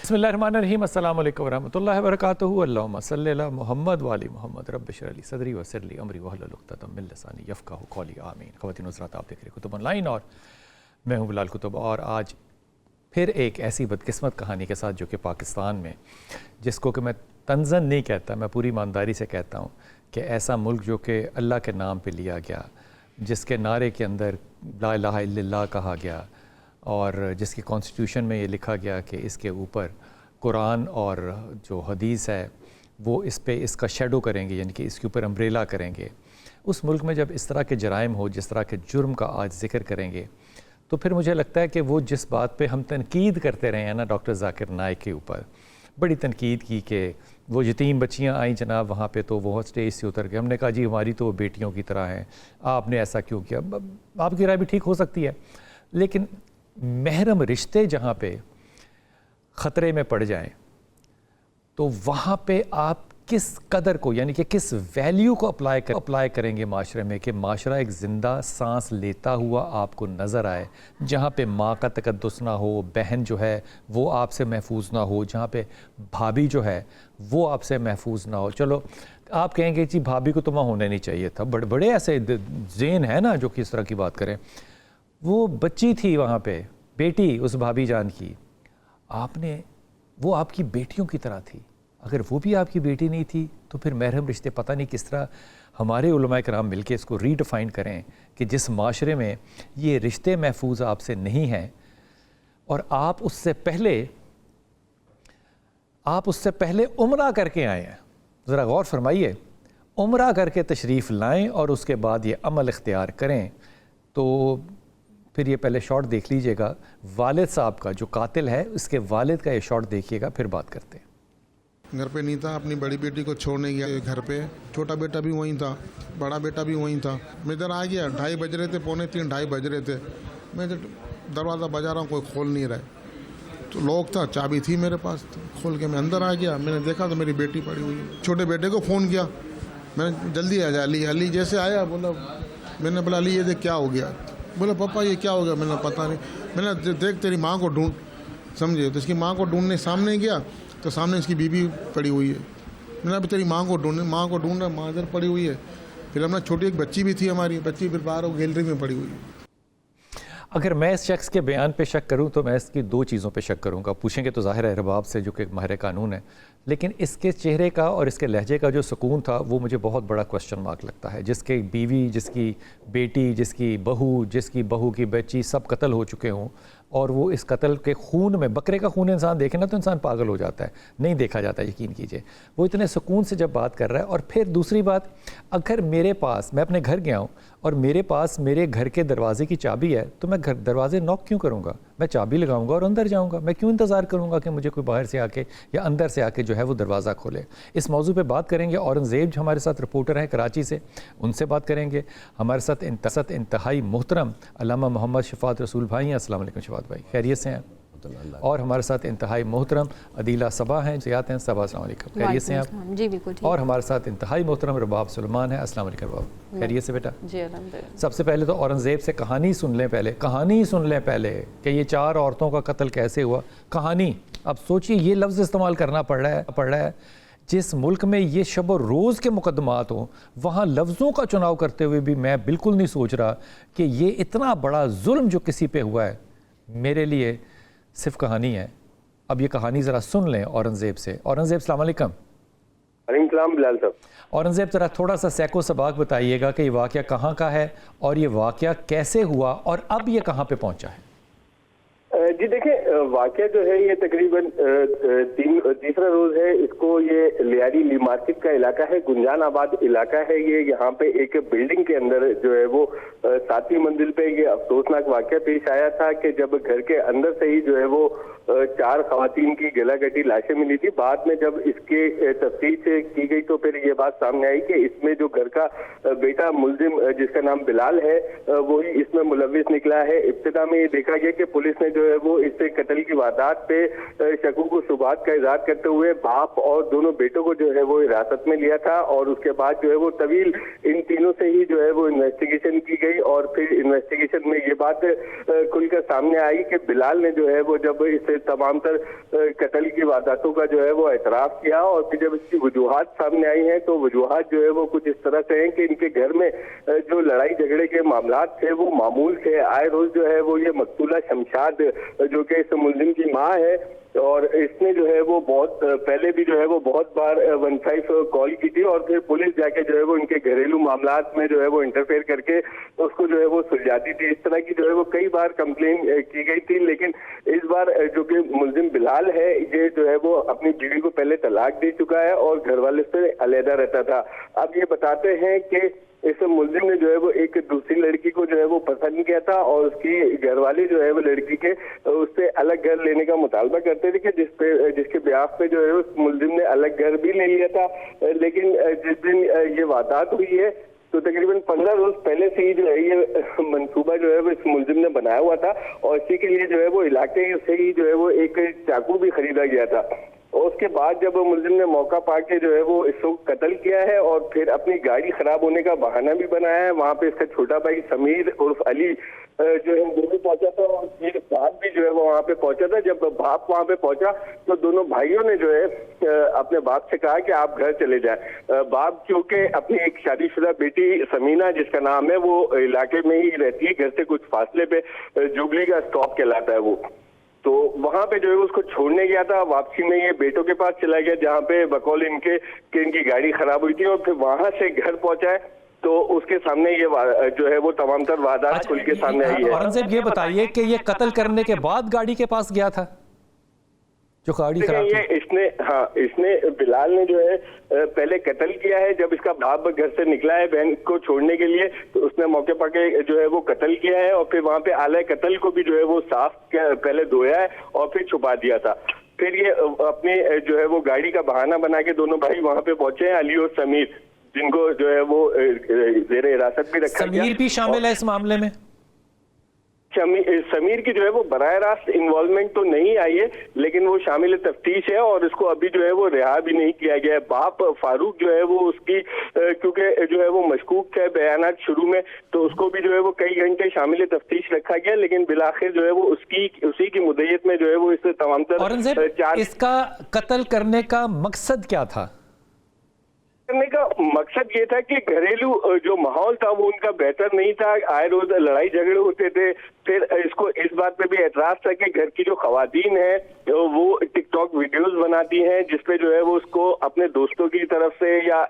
बिस्मिल्लाहिर्रहमानिर्रहीम अस्सलामु अलैकुम वरहमतुल्लाहि वबरकातुहू अल्लाहुम्मा सल्लि अला मुहम्मद व आलि मुहम्मद रब्बि इश्रह ली सदरी व यस्सिर ली अमरी वहलुल उक़दतम मिन लिसानी यफ़क़हू क़ौली आमीन। ख़वातीन हज़रात, आप देख रहे कुतुब ऑनलाइन और मैं हूँ बिलाल कुतुब। और आज फिर एक ऐसी बदकिस्मत कहानी के साथ जो कि पाकिस्तान में, जिसको कि मैं तंज़न नहीं कहता, मैं पूरी ईमानदारी से कहता हूँ कि ऐसा मुल्क जो कि अल्लाह के नाम पे लिया गया, जिसके नारे के अंदर ला इलाहा इल्लल्लाह कहा गया और जिसकी कॉन्स्टिट्यूशन में ये लिखा गया कि इसके ऊपर कुरान और जो हदीस है वो इस पे इसका शेडो करेंगे, यानी कि इसके ऊपर अम्ब्रेला करेंगे। उस मुल्क में जब इस तरह के जराइम हो, जिस तरह के जुर्म का आज ज़िक्र करेंगे, तो फिर मुझे लगता है कि वो जिस बात पे हम तनकीद करते रहे हैं ना डॉक्टर ज़ाकिर नाइक के ऊपर, बड़ी तनकीद की कि वो यतीम बच्चियाँ आई जनाब वहाँ पे, तो वो स्टेज से उतर के हमने कहा जी हमारी तो बेटियों की तरह हैं, आपने ऐसा क्यों किया। आपकी राय भी ठीक हो सकती है, लेकिन महरम रिश्ते जहाँ पे ख़तरे में पड़ जाएं तो वहाँ पे आप किस कदर को, यानी कि किस वैल्यू को अप्लाई करेंगे माशरे में कि माशरा एक ज़िंदा सांस लेता हुआ आपको नज़र आए, जहाँ पे माँ का तकद्दुस ना हो, बहन जो है वो आपसे महफूज ना हो, जहाँ पे भाभी जो है वो आपसे महफूज ना हो। चलो आप कहेंगे जी भाभी को तो वहाँ होना नहीं चाहिए था, बड़े ऐसे ज़ेन है ना जो कि इस तरह की बात करें। वो बच्ची थी वहाँ पे, बेटी उस भाभी जान की, आपने, वो आपकी बेटियों की तरह थी। अगर वो भी आपकी बेटी नहीं थी तो फिर महरम रिश्ते पता नहीं किस तरह हमारे उलमाए कराम मिलके इसको रीडिफाइन करें कि जिस माशरे में ये रिश्ते महफूज आपसे नहीं हैं और आप उससे पहले उम्रा करके आए हैं। ज़रा गौर फरमाइए, उम्रा करके तशरीफ़ लाएं और उसके बाद ये अमल इख्तियार करें। तो फिर ये पहले शॉट देख लीजिएगा, वालिद साहब का जो कातिल है उसके वालिद का ये शॉट देखिएगा, फिर बात करते हैं। घर पे नहीं था, अपनी बड़ी बेटी को छोड़ने गया घर पे, छोटा बेटा भी वहीं था, बड़ा बेटा भी वहीं था। मैं इधर आ गया, 2:30 बज रहे थे, 2:45 2:30 बज रहे थे। मैं दरवाज़ा बजा रहा हूँ, कोई खोल नहीं रहा है। तो लॉक था, चाबी थी मेरे पास, तो खोल के मैं अंदर आ गया। मैंने देखा तो मेरी बेटी पड़ी हुई है। छोटे बेटे को फ़ोन किया, मैंने जल्दी आ जा अली। अली जैसे आया बोला, मैंने बोला अली ये देख क्या हो गया। बोला पापा ये क्या हो गया। मैंने पता नहीं। मैंने देख तेरी माँ को ढूंढ, समझे। तो इसकी माँ को ढूंढने सामने गया तो सामने इसकी बीबी पड़ी हुई है। मैंने अभी तेरी माँ को ढूंढा, माँ इधर पड़ी हुई है। फिर हमने छोटी एक बच्ची भी थी, हमारी बच्ची फिर बाहर गैलरी में पड़ी हुई है। अगर मैं इस शख्स के बयान पे शक करूं तो मैं इसकी दो चीज़ों पे शक करूंगा। पूछेंगे तो ज़ाहिर है रबाब से जो कि एक माहिर कानून है, लेकिन इसके चेहरे का और इसके लहजे का जो सुकून था वो मुझे बहुत बड़ा क्वेश्चन मार्क लगता है। जिसके बीवी, जिसकी बेटी, जिसकी बहू की बच्ची सब कत्ल हो चुके हों और वो इस कत्ल के खून में, बकरे का खून इंसान देखे ना तो इंसान पागल हो जाता है, नहीं देखा जाता, यकीन कीजिए। वो इतने सुकून से जब बात कर रहा है। और फिर दूसरी बात, अगर मेरे पास, मैं अपने घर गया हूँ और मेरे पास मेरे घर के दरवाजे की चाबी है तो मैं दरवाजे नॉक क्यों करूँगा? मैं चाबी लगाऊंगा और अंदर जाऊँगा। मैं क्यों इंतज़ार करूँगा कि मुझे कोई बाहर से आके या अंदर से आके जो है वो दरवाज़ा खोले। इस मौजू पे बात करेंगे। औरंगज़ेब जो हमारे साथ रिपोर्टर हैं कराची से, उनसे बात करेंगे। हमारे साथ इंतहाई मोहतरम अल्लामा मोहम्मद शफ़ात रसूल भाई हैं। अस्सलाम वालेकुम शफ़ात भाई, खैरियत से हैं? और हमारे साथ इंतहाई मोहतरम अदीला सबा हैं, सियात हैं। सबा अस्सलाम वालेकुम, खैरियत से हैं आप? जी बिल्कुल ठीक। और हमारे साथ इंतहाई मोहतरम रबाब सुलेमान है। अस्सलाम वालेकुम रबाब, खैरियत से बेटा? जी अल्हम्दुलिल्लाह। सबसे पहले तो औरंगज़ेब से कहानी सुन लें पहले कि ये 4 औरतों का कत्ल कैसे हुआ। कहानी, अब सोचिए ये लफ्ज़ इस्तेमाल करना पड़ रहा है। जिस मुल्क में ये शब और रोज़ के मुकदमात हों, वहाँ लफ्ज़ों का चुनाव करते हुए भी मैं बिल्कुल नहीं सोच रहा कि ये इतना बड़ा जुल्म जो किसी पे हुआ है मेरे लिए सिर्फ कहानी है। अब ये कहानी ज़रा सुन लें औरंगज़ेब से। औरंगज़ेब अस्सलाम वालेकुम। वालेकुम सलाम बिलाल साहब। औरंगज़ेब ज़रा थोड़ा सा सैको सबाक बताइएगा कि ये वाक़या कहाँ का है और ये वाक़या कैसे हुआ और अब ये कहाँ पे पहुँचा है। जी देखिए, वाक़या जो है ये तकरीबन तीसरा रोज है। इसको ये लियारी ली मार्केट का इलाका है, गुंजान आबाद इलाका है ये। यहाँ पे एक बिल्डिंग के अंदर जो है वो 7वीं मंजिल पे ये अफसोसनाक वाक़या पेश आया था कि जब घर के अंदर से ही जो है वो 4 ख़वातीन की गला-कटी लाशें मिली थी। बाद में जब इसके तफ्तीश की गई तो फिर ये बात सामने आई कि इसमें जो घर का बेटा मुलजिम जिसका नाम बिलाल है वही इसमें मुलविस निकला है। इब्तिदा में ये देखा गया कि पुलिस ने जो है वो इससे कत्ल की वारदात पे शकूक व शुबहात का इज़हार करते हुए बाप और दोनों बेटों को जो है वो हिरासत में लिया था। और उसके बाद जो है वो तवील इन तीनों से ही जो है वो इन्वेस्टिगेशन की गई और फिर इन्वेस्टिगेशन में ये बात खुलकर सामने आई कि बिलाल ने जो है वो जब इस तमाम तर कत्ल की वारदातों का जो है वो एतराफ़ किया, और फिर जब इसकी वजूहात सामने आई हैं तो वजूहात जो है वो कुछ इस तरह से हैं कि इनके घर में जो लड़ाई झगड़े के मामलात थे वो मामूल थे। आए रोज जो है वो ये मकतूला शमशाद जो कि इस मुलजिम की माँ है, और इसने जो है वो बहुत पहले भी जो है वो बहुत बार 15 कॉल की थी, और फिर पुलिस जाके जो है वो इनके घरेलू मामलात में जो है वो इंटरफेयर करके उसको जो है वो सुलझाती थी। इस तरह की जो है वो कई बार कंप्लेन की गई थी, लेकिन इस बार जो कि मुलजिम बिलाल है ये जो है वो अपनी बीवी को पहले तलाक दे चुका है और घर वाले से अलहदा रहता था। अब ये बताते हैं कि इस मुलजिम ने जो है वो एक दूसरी लड़की को जो है वो पसंद किया था, और उसकी घरवाली जो है वो लड़की के उससे अलग घर लेने का मुतालबा करते थे, कि जिसके ब्याह पे जो है उस मुलजिम ने अलग घर भी ले लिया था। लेकिन जिस दिन ये वारदात हुई है तो तकरीबन 15 रोज पहले से ही जो है ये मंसूबा जो है वो इस मुलजिम ने बनाया हुआ था, और इसी के लिए जो है वो इलाके से ही जो है वो एक चाकू भी खरीदा गया था। और उसके बाद जब मुलजिम ने मौका पाके जो है वो इसको कत्ल किया है, और फिर अपनी गाड़ी खराब होने का बहाना भी बनाया है। वहाँ पे इसका छोटा भाई समीर उर्फ अली जो है वो भी पहुंचा था, और फिर बाप भी जो है वो वहाँ पे पहुंचा था। जब बाप वहाँ पे पहुंचा तो दोनों भाइयों ने जो है अपने बाप से कहा कि आप घर चले जाए। बाप क्योंकि अपनी एक शादीशुदा बेटी समीना जिसका नाम है वो इलाके में ही रहती है, घर से कुछ फासले पे जुबली का स्टॉप कहलाता है वो, तो वहां पे जो है उसको छोड़ने गया था। वापसी में ये बेटों के पास चला गया जहाँ पे बकौल इनकी गाड़ी खराब हुई थी, और फिर वहां से घर पहुंचा है तो उसके सामने ये जो है वो तमाम तर वारदात खुल के सामने आई है। औरंगजेब ये बताइए कि ये कत्ल करने के बाद गाड़ी के पास गया था जो गाड़ी खराब थी? इसने बिलाल ने जो है पहले कत्ल किया है। जब इसका बाप घर से निकला है बहन को छोड़ने के लिए तो उसने मौके पर के जो है वो कत्ल किया है, और फिर वहां पे आले कत्ल को भी जो है वो साफ पहले धोया है और फिर छुपा दिया था। फिर ये अपने जो है वो गाड़ी का बहाना बना के दोनों भाई वहां पे पहुंचे हैं, अली और समीर, जिनको जो है वो जेरे हिरासत भी रखा गया। समीर भी शामिल है इस मामले में? समीर की जो है वो बराह रास्त इन्वॉल्वमेंट तो नहीं आई है, लेकिन वो शामिल तफ्तीश है, और इसको अभी जो है वो रिहा भी नहीं किया गया है। बाप फारूक जो है वो उसकी क्योंकि जो है वो मशकूक थे बयानात शुरू में, तो उसको भी जो है वो कई घंटे शामिल तफ्तीश रखा गया, लेकिन बिलाखिर जो है वो उसी की मुद्दत में जो है वो इस तमाम तर इसका कत्ल करने का मकसद क्या था? करने का मकसद ये था कि घरेलू जो माहौल था वो उनका बेहतर नहीं था, आए रोज लड़ाई झगड़े होते थे। फिर इसको इस बात पे भी एतराज था कि घर की जो खवातीन है वो टिकटॉक वीडियोस बनाती हैं जिसपे जो है वो उसको अपने दोस्तों की तरफ से या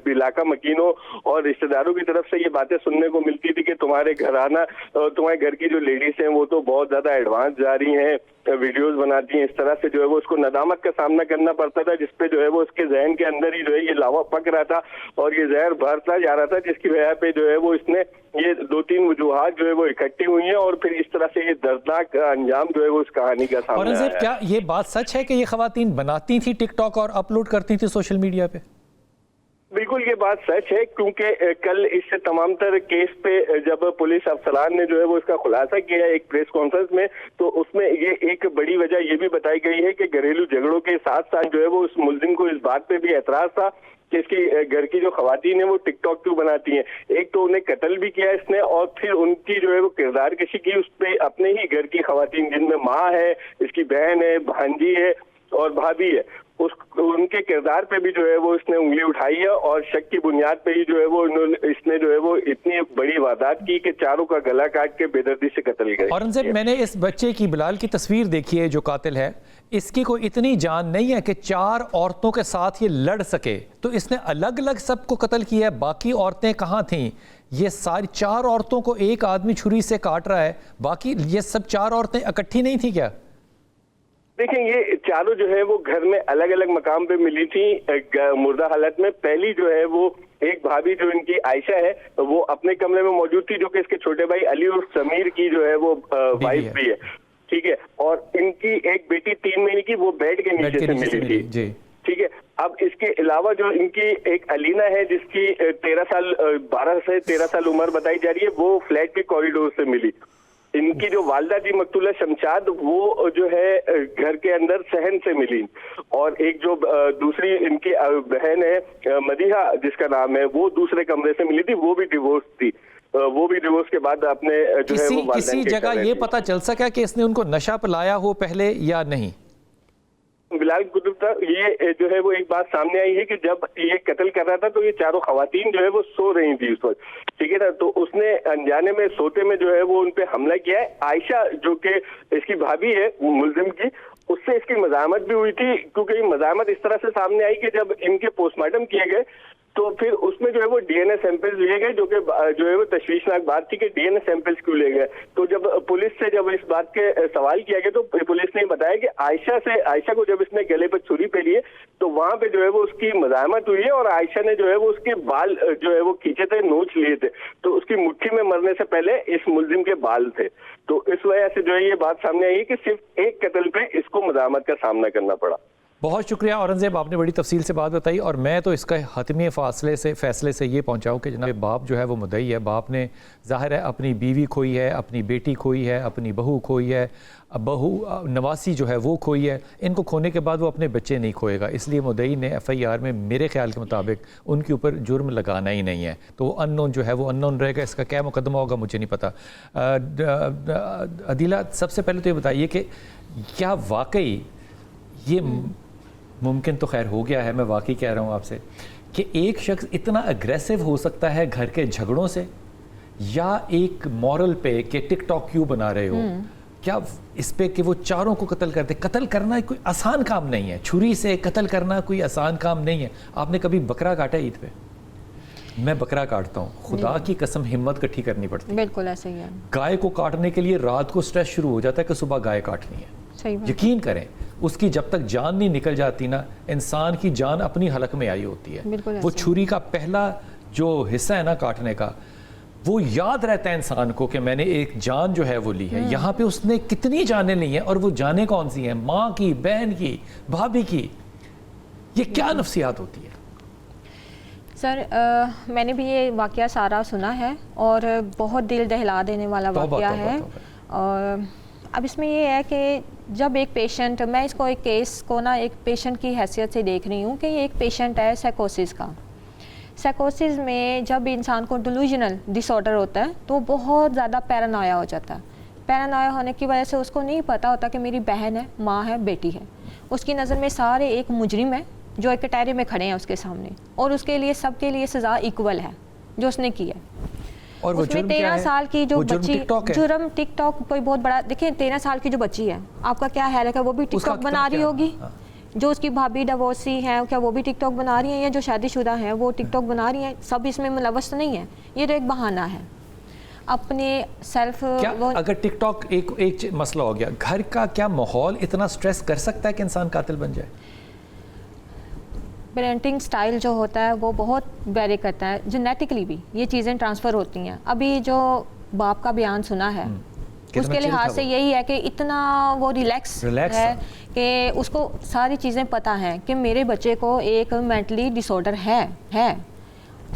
इलाका मकीनों और रिश्तेदारों की तरफ से ये बातें सुनने को मिलती थी कि तुम्हारे घर आना, तुम्हारे घर की जो लेडीज हैं वो तो बहुत ज्यादा एडवांस जा रही हैं, वीडियोस बनाती हैं। इस तरह से जो है वो उसको नदामत का सामना करना पड़ता था, जिसपे जो है वो उसके जहन के अंदर ही जो है ये लावा पक रहा था और ये जहर बढ़ता जा रहा था, जिसकी वजह पे जो है वो इसने ये 2-3 वजूहात जो है वो इकट्ठी हुई हैं और फिर इस तरह से ये दर्दनाक अंजाम जो है वो इस कहानी का सामने आया। क्या ये बात सच है कि ये खवातीन बनाती थी टिकटॉक और अपलोड करती थी सोशल मीडिया पे? बिल्कुल ये बात सच है, क्योंकि कल इस तमाम तर केस पे जब पुलिस अफसरान ने जो है वो इसका खुलासा किया एक प्रेस कॉन्फ्रेंस में, तो उसमें ये एक बड़ी वजह ये भी बताई गई है कि घरेलू झगड़ों के साथ साथ जो है वो उस मुलजिम को इस बात पे भी एतराज था कि इसकी घर की जो खवातीन है वो टिकटॉक क्यों बनाती हैं। एक तो उन्हें कत्ल भी किया इसने और फिर उनकी जो है वो किरदार कशी की उस पे अपने ही घर की खवातीन, जिनमें माँ है, इसकी बहन है, भांजी है और भाभी है, उनके किरदार पे भी जो है वो इसने उंगली उठाई है और शक की बुनियाद पे ही जो है वो इसने जो है वो इतनी बड़ी वारदात की कि चारों का गला काट के बेदर्दी से कत्ल किया। औरंगजेब, मैंने इस बच्चे की बिलाल की तस्वीर देखी है जो कातिल है, इसकी कोई इतनी जान नहीं है कि 4 औरतों के साथ ये लड़ सके, तो इसने अलग अलग सबको कत्ल किया है। बाकी औरतें कहाँ थीं? ये सारी 4 औरतों को एक आदमी छुरी से काट रहा है, बाकी ये सब 4 औरतें इकट्ठी नहीं थी क्या? देखें, ये चारों जो है वो घर में अलग अलग मकाम पे मिली थी मुर्दा हालत में। पहली जो है वो एक भाभी जो इनकी आयशा है वो अपने कमरे में मौजूद थी, जो कि इसके छोटे भाई अली और समीर की जो है वो वाइफ भी है, ठीक है। और इनकी एक बेटी 3 महीने की वो बेड के नीचे से मिली थी, ठीक है। अब इसके अलावा जो इनकी एक अलीना है जिसकी 12 से 13 साल उम्र बताई जा रही है, वो फ्लैट के कॉरिडोर से मिली। इनकी जो वालदा जी मकतूला शमशाद वो जो है घर के अंदर सहन से मिली, और एक जो दूसरी इनकी बहन है मदीहा जिसका नाम है, वो दूसरे कमरे से मिली थी, वो भी डिवोर्स थी। वो भी डिवोर्स के बाद अपने जो है वो किसी जगह ये पता चल सका कि इसने उनको नशा पिलाया हो पहले या नहीं? बिलाल गुप्ता, ये जो है वो एक बात सामने आई है कि जब ये कत्ल कर रहा था तो ये चारों खवातीन जो है वो सो रही थी उस वक्त, ठीक है ना। तो उसने अनजाने में सोते में जो है वो उनपे हमला किया है। आयशा जो कि इसकी भाभी है मुलजिम की, उससे इसकी मज़ाहमत भी हुई थी, क्योंकि मज़ाहमत इस तरह से सामने आई कि जब इनके पोस्टमार्टम किए गए तो फिर उसमें जो है वो डीएनए सैंपल्स लिए गए, जो कि जो है वो तशवीशनाक बात थी कि डीएनए सैंपल्स क्यों ले गए। तो जब पुलिस से जब इस बात के सवाल किया गया तो पुलिस ने बताया कि आयशा को जब इसने गले पर छुरी पे लिए तो वहां पे जो है वो उसकी मज़ाहमत हुई है और आयशा ने जो है वो उसके बाल जो है वो खींचे थे, नोच लिए थे, तो उसकी मुट्ठी में मरने से पहले इस मुलजिम के बाल थे। तो इस वजह से जो है ये बात सामने आई है कि सिर्फ एक कत्ल पे इसको मज़ाहमत का सामना करना पड़ा। बहुत शुक्रिया औरंगजेब, आपने बड़ी तफसील से बात बताई। और मैं तो इसका हतमी फैसले से ये पहुंचाऊँ कि जनाब बाप जो है वो मुद्दई है। बाप ने ज़ाहिर है अपनी बीवी खोई है, अपनी बेटी खोई है, अपनी बहू खोई है, बहू नवासी जो है वो खोई है। इनको खोने के बाद वो अपने बच्चे नहीं खोएगा, इसलिए मुद्दई ने FIR में मेरे ख्याल के मुताबिक उनके ऊपर जुर्म लगाना ही नहीं है। तो वो अननोन जो है वो अननोन रहेगा। इसका क्या मुकदमा होगा मुझे नहीं पता। अदीला, सबसे पहले तो ये बताइए कि क्या वाकई ये मुमकिन तो खैर हो गया है, मैं वाकई कह रहा हूँ आपसे, कि एक शख्स इतना अग्रेसिव हो सकता है घर के झगड़ों से, या एक मॉरल पे कि टिकटॉक क्यों बना रहे हो, क्या इस पे कि वो चारों को कत्ल करते? कत्ल करना कोई आसान काम नहीं है, छुरी से कत्ल करना कोई आसान काम नहीं है। आपने कभी बकरा काटा ईद पे? मैं बकरा काटता हूँ, खुदा की कसम हिम्मत इकट्ठी करनी पड़ती है। बिल्कुल ऐसे ही है। गाय को काटने के लिए रात को स्ट्रेस शुरू हो जाता है कि सुबह गाय काटनी है। यकीन करें, उसकी जब तक जान नहीं निकल जाती ना, इंसान की जान अपनी हलक में आई होती है। वो छुरी का पहला जो हिस्सा है ना काटने का, वो याद रहता है इंसान को कि मैंने एक जान जो है वो ली है। यहाँ पे उसने कितनी जानें ली हैं, और वो जानें कौन सी हैं? माँ की, बहन की, भाभी की। ये क्या नफ्सियात होती है? सर मैंने भी ये वाक़या सारा सुना है और बहुत दिल दहला देने वाला वाक़या है। और अब इसमें ये है कि जब एक पेशेंट, मैं इसको एक केस को ना एक पेशेंट की हैसियत से देख रही हूँ कि ये एक पेशेंट है साइकोसिस का। साइकोसिस में जब इंसान को डिलूजनल डिसऑर्डर होता है तो बहुत ज़्यादा पैरानोया हो जाता है। पैरानोया होने की वजह से उसको नहीं पता होता कि मेरी बहन है, माँ है, बेटी है। उसकी नज़र में सारे एक मुजरिम है जो एक कटहरे में खड़े हैं उसके सामने, और उसके लिए सबके लिए सज़ा इक्वल है जो उसने की है। और उसमें 13 साल की जो बच्ची, जुर्म टिकटॉक कोई बहुत बड़ा, देखिए 13 साल की जो बच्ची है, आपका क्या ख्याल है? वो भी टिकटॉक बना रही होगी? जो उसकी भाभी डिवोर्सी हैं, क्या वो भी टिकटॉक बना रही हैं? या जो शादीशुदा हैं वो टिकटॉक बना रही हैं? सब इसमें मुलव्वस नहीं है, ये तो एक बहाना है अपने सेल्फ। अगर टिकटॉक एक मसला हो गया, घर का क्या माहौल इतना स्ट्रेस कर सकता है कि इंसान कातिल बन जाए? पेरेंटिंग स्टाइल जो होता है वो बहुत वेरी करता है, जेनेटिकली भी ये चीज़ें ट्रांसफ़र होती हैं। अभी जो बाप का बयान सुना है उसके लिहाज से यही है कि इतना वो रिलैक्स है कि उसको सारी चीज़ें पता हैं कि मेरे बच्चे को एक मेंटली डिसऑर्डर है।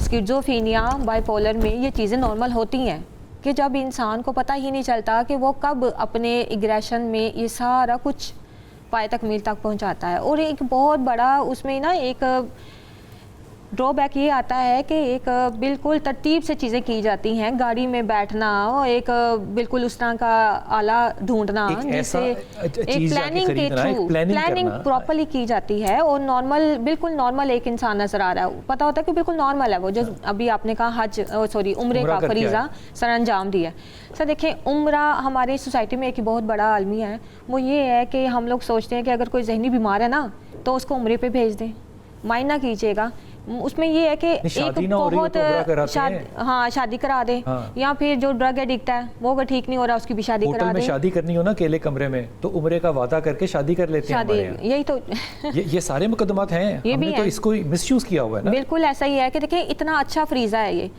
स्किज़ोफ्रेनिया, बाइपोलर में ये चीज़ें नॉर्मल होती हैं कि जब इंसान को पता ही नहीं चलता कि वो कब अपने एग्रेशन में ये सारा कुछ पाए तकमील तक पहुंचाता है। और एक बहुत बड़ा उसमें ना एक ड्रॉबैक ये आता है कि एक बिल्कुल तरतीब से चीज़ें की जाती हैं, गाड़ी में बैठना और एक बिल्कुल उस तरह का आला ढूंढना, जैसे एक प्लानिंग के थ्रू प्लानिंग प्रॉपर्ली की जाती है। और नॉर्मल, बिल्कुल नॉर्मल एक इंसान नज़र आ रहा है, पता होता है कि बिल्कुल नॉर्मल है वो, जो अभी आपने कहा उम्रे का फरीज़ा सर अंजाम दिया। सर देखें, उम्रा हमारी सोसाइटी में एक बहुत बड़ा अलमिया है, वो ये है कि हम लोग सोचते हैं कि अगर कोई जहनी बीमार है ना तो उसको उम्रे पे भेज दें, माइंड ना कीजिएगा। उसमें ये है कि एक बहुत शादी करा दे, या फिर जो ड्रग एडिक्ट है वो अगर ठीक नहीं हो रहा उसकी भी शादी करा दे। शादी करनी हो ना अकेले कमरे में तो उम्रे का वादा करके शादी कर लेते हैं। यही तो ये सारे मुकदमात हैं, हमने तो इसको मिसयूज किया हुआ है ना। बिल्कुल ऐसा ही है कि देखिए इतना अच्छा फरीजा है ये।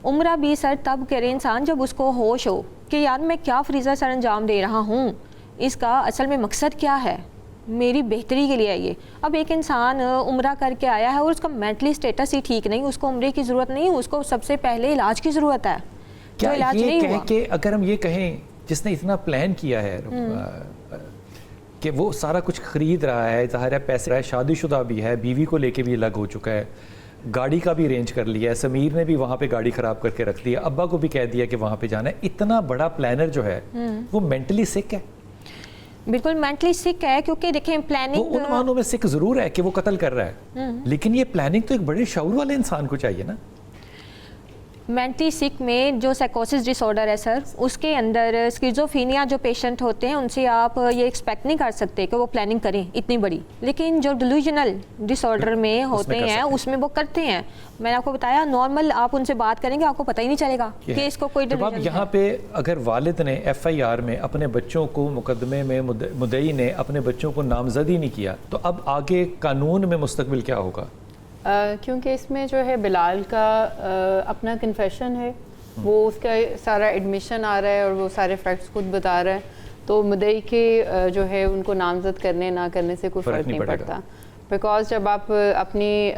उम्रा भी सर तब करे इंसान जब उसको होश हो कि यार मैं क्या फरीजा सर अंजाम दे रहा हूँ, इसका असल में मकसद क्या है, मेरी बेहतरी के लिए है ये। अब एक इंसान उम्रा करके आया है और उसका मेंटली स्टेटस ही ठीक नहीं, उसको उम्रे की ज़रूरत नहीं, उसको सबसे पहले इलाज की ज़रूरत है। क्या इलाज ये नहीं हुआ कि अगर हम ये कहें जिसने इतना प्लान किया है कि वो सारा कुछ खरीद रहा है, ज़ाहिर है पैसे रहा है, शादीशुदा भी है, बीवी को लेके भी अलग हो चुका है, گاڑی کا بھی ارینج کر لیا ہے, سمیر نے بھی وہاں پہ گاڑی خراب کر کے رکھ دیا, ابا کو بھی کہہ دیا کہ وہاں پہ جانا ہے. اتنا بڑا پلانر جو ہے وہ مینٹلی سک ہے, بالکل مینٹلی سک ہے, کیونکہ دیکھیں وہ پلاننگ ان معنوں میں سک ضرور ہے کہ وہ قتل کر رہا ہے, لیکن یہ پلاننگ تو ایک بڑے شعور والے انسان کو چاہیے نا. مینٹلی سک میں جو سائیکوسس ڈس آرڈر ہے سر, اس کے اندر اسکیزوفینیا جو پیشنٹ ہوتے ہیں ان سے آپ یہ ایکسپیکٹ نہیں کر سکتے کہ وہ پلاننگ کریں اتنی بڑی, لیکن جو ڈیلوژنل ڈس آرڈر میں ہوتے ہیں اس میں وہ کرتے ہیں. میں نے آپ کو بتایا نارمل آپ ان سے بات کریں گے آپ کو پتہ ہی نہیں چلے گا کہ اس کو کوئی جب آپ یہاں پہ اگر والد نے ایف آئی آر میں اپنے بچوں کو مقدمے میں مدعی نے اپنے بچوں کو نامزد ہی نہیں کیا, تو اب آگے قانون میں مستقبل کیا ہوگا؟ کیونکہ اس میں جو ہے بلال کا اپنا کنفیشن ہے, وہ اس کا سارا ایڈمیشن آ رہا ہے اور وہ سارے فیکٹس خود بتا رہا ہے, تو مدعی کے جو ہے ان کو نامزد کرنے نہ کرنے سے کوئی فرق نہیں پڑتا, بیکاز جب آپ اپنی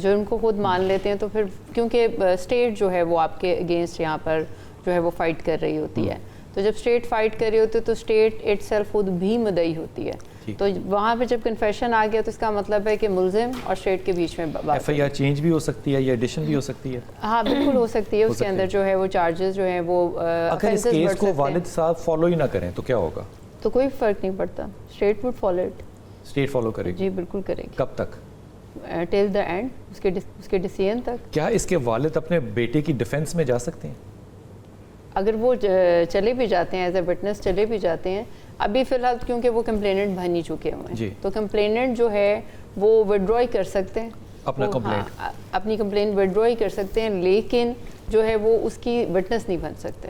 جرم کو خود مان لیتے ہیں تو پھر کیونکہ اسٹیٹ جو ہے وہ آپ کے اگینسٹ یہاں پر جو ہے وہ فائٹ کر رہی ہوتی ہے, تو جب اسٹیٹ فائٹ کر رہی ہوتی ہے تو اسٹیٹ اٹ سیلف خود بھی مدعی ہوتی ہے, تو وہاں پہ جب کنفیشن آ گیا تو اس کا مطلب ہے کہ ملزم اور اسٹیٹ کے بیچ میں ایف آئی آر چینج بھی ہو سکتی ہے یا ایڈیشن بھی ہو سکتی ہے. ہاں بالکل ہو سکتی ہے, اس کے اندر جو ہے وہ چارجز جو ہیں وہ اگر اس کیس کو والد صاحب فالو ہی نہ کریں تو کیا ہوگا؟ تو کوئی فرق نہیں پڑتا, state would follow it. State follow کرے گی؟ جی بالکل کرے گی. کب تک؟ ٹل دا اینڈ, اس کے ڈیسیژن تک. کیا اس کے والد اپنے بیٹے کی ڈیفینس میں جا سکتے ہیں؟ اگر وہ چلے بھی جاتے ہیں ایز اے وٹنس چلے بھی جاتے ہیں, ابھی فی الحال کیونکہ وہ کمپلیننٹ بن ہی چکے ہوئے ہیں, تو کمپلیننٹ جو ہے وہ وڈرا کر سکتے ہیں اپنی کمپلین وڈرا کر سکتے ہیں, لیکن جو ہے وہ اس کی وٹنس نہیں بن سکتے,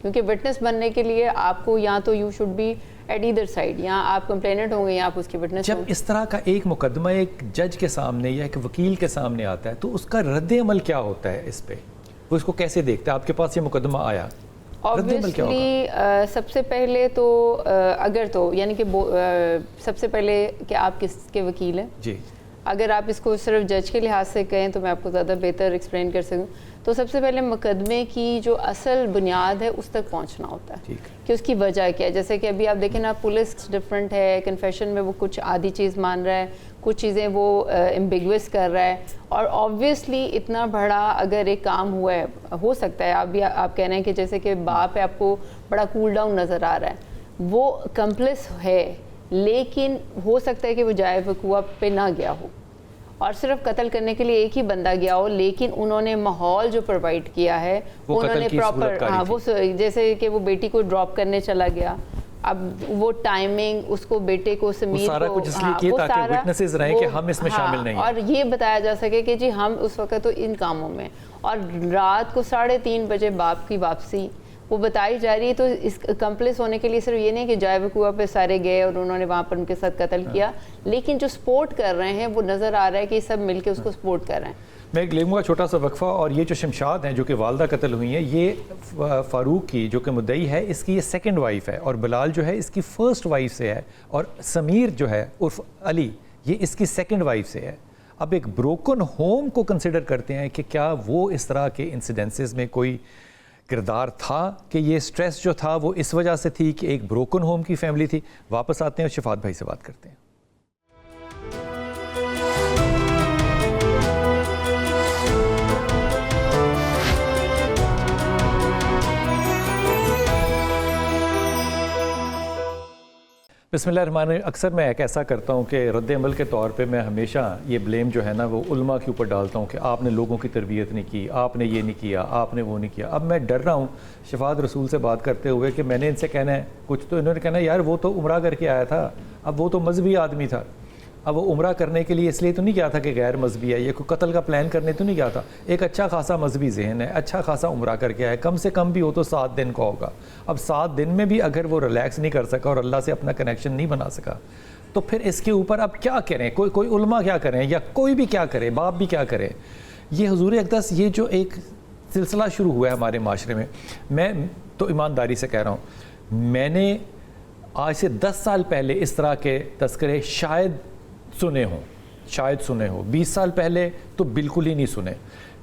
کیونکہ وٹنس بننے کے لیے آپ کو یا تو you should be at either side, یا آپ کمپلیننٹ ہوں گے یا آپ اس کی وٹنس. جب اس طرح کا ایک مقدمہ ایک جج کے سامنے یا ایک وکیل کے سامنے آتا ہے تو اس کا رد عمل کیا ہوتا ہے اس پہ؟ وہ اس کو کیسے دیکھتا ہے؟ آپ کے پاس یہ مقدمہ آیا, اوبویسلی سب سے پہلے تو اگر تو یعنی کہ سب سے پہلے کہ آپ کس کے وکیل ہیں. جی اگر آپ اس کو صرف جج کے لحاظ سے کہیں تو میں آپ کو زیادہ بہتر ایکسپلین کر سکوں. تو سب سے پہلے مقدمے کی جو اصل بنیاد ہے اس تک پہنچنا ہوتا ہے کہ اس کی وجہ کیا ہے. جیسے کہ ابھی آپ دیکھیں نا, پولیس ڈفرینٹ ہے, کنفیشن میں وہ کچھ آدھی چیز مان رہا ہے, کچھ چیزیں وہ ایمبیگوس کر رہا ہے, اور آبویسلی اتنا بڑا اگر ایک کام ہوا ہے, ہو سکتا ہے آپ کہہ رہے ہیں کہ جیسے کہ باپ ہے آپ کو بڑا کول ڈاؤن نظر آ رہا ہے, وہ کمپلس ہے, لیکن ہو سکتا ہے کہ وہ جائے وقوع پہ نہ گیا ہو اور صرف قتل کرنے کے لیے ایک ہی بندہ گیا ہو, لیکن انہوں نے ماحول جو پرووائڈ کیا ہے انہوں نے پراپر, ہاں وہ جیسے کہ وہ بیٹی کو ڈراپ کرنے چلا گیا, اب وہ ٹائمنگ اس کو بیٹے کو سمیر سارا کچھ اس لیے کیا تاکہ وٹنسز رہیں کہ ہم اس میں شامل نہیں ہیں, اور یہ بتایا جا سکے کہ جی ہم اس وقت تو ان کاموں میں, اور رات کو 3:30 بجے باپ کی واپسی وہ بتائی جا رہی ہے. تو اس کمپلس ہونے کے لیے صرف یہ نہیں کہ جائے وقوع پہ سارے گئے اور انہوں نے وہاں پر ان کے ساتھ قتل کیا, لیکن جو سپورٹ کر رہے ہیں وہ نظر آ رہا ہے کہ سب مل کے اس کو سپورٹ کر رہے ہیں. میں ایک لوں گا چھوٹا سا وقفہ, اور یہ جو شمشاد ہیں جو کہ والدہ قتل ہوئی ہیں, یہ فاروق کی جو کہ مدعی ہے اس کی یہ سیکنڈ وائف ہے, اور بلال جو ہے اس کی فرسٹ وائف سے ہے, اور سمیر جو ہے عرف علی یہ اس کی سیکنڈ وائف سے ہے. اب ایک بروکن ہوم کو کنسیڈر کرتے ہیں کہ کیا وہ اس طرح کے انسیڈنسز میں کوئی کردار تھا کہ یہ سٹریس جو تھا وہ اس وجہ سے تھی کہ ایک بروکن ہوم کی فیملی تھی. واپس آتے ہیں اور شفاعت بھائی سے بات کرتے ہیں. بسم اللہ الرحمن الرحیم. اکثر میں ایک ایسا کرتا ہوں کہ رد عمل کے طور پہ میں ہمیشہ یہ بلیم جو ہے نا وہ علماء کے اوپر ڈالتا ہوں کہ آپ نے لوگوں کی تربیت نہیں کی, آپ نے یہ نہیں کیا, آپ نے وہ نہیں کیا. اب میں ڈر رہا ہوں شفاعت رسول سے بات کرتے ہوئے کہ میں نے ان سے کہنا ہے کچھ, تو انہوں نے کہنا یار وہ تو عمرہ کر کے آیا تھا, اب وہ تو مذہبی آدمی تھا, اب وہ عمرہ کرنے کے لیے اس لیے تو نہیں گیا تھا کہ غیر مذہبی ہے, یہ کوئی قتل کا پلان کرنے تو نہیں گیا تھا, ایک اچھا خاصا مذہبی ذہن ہے, اچھا خاصا عمرہ کر کے آیا, کم سے کم بھی ہو تو 7 دن کا ہوگا. اب 7 دن میں بھی اگر وہ ریلیکس نہیں کر سکا اور اللہ سے اپنا کنیکشن نہیں بنا سکا تو پھر اس کے اوپر اب کیا کریں؟ کوئی علماء کیا کریں یا کوئی بھی کیا کرے, باپ بھی کیا کرے؟ یہ حضور اقدس یہ جو ایک سلسلہ شروع ہوا ہے ہمارے معاشرے میں تو ایمانداری سے کہہ رہا ہوں, میں نے آج سے 10 سال پہلے اس طرح کے تذکرے شاید سنے ہوں, 20 سال پہلے تو بالکل ہی نہیں سنے.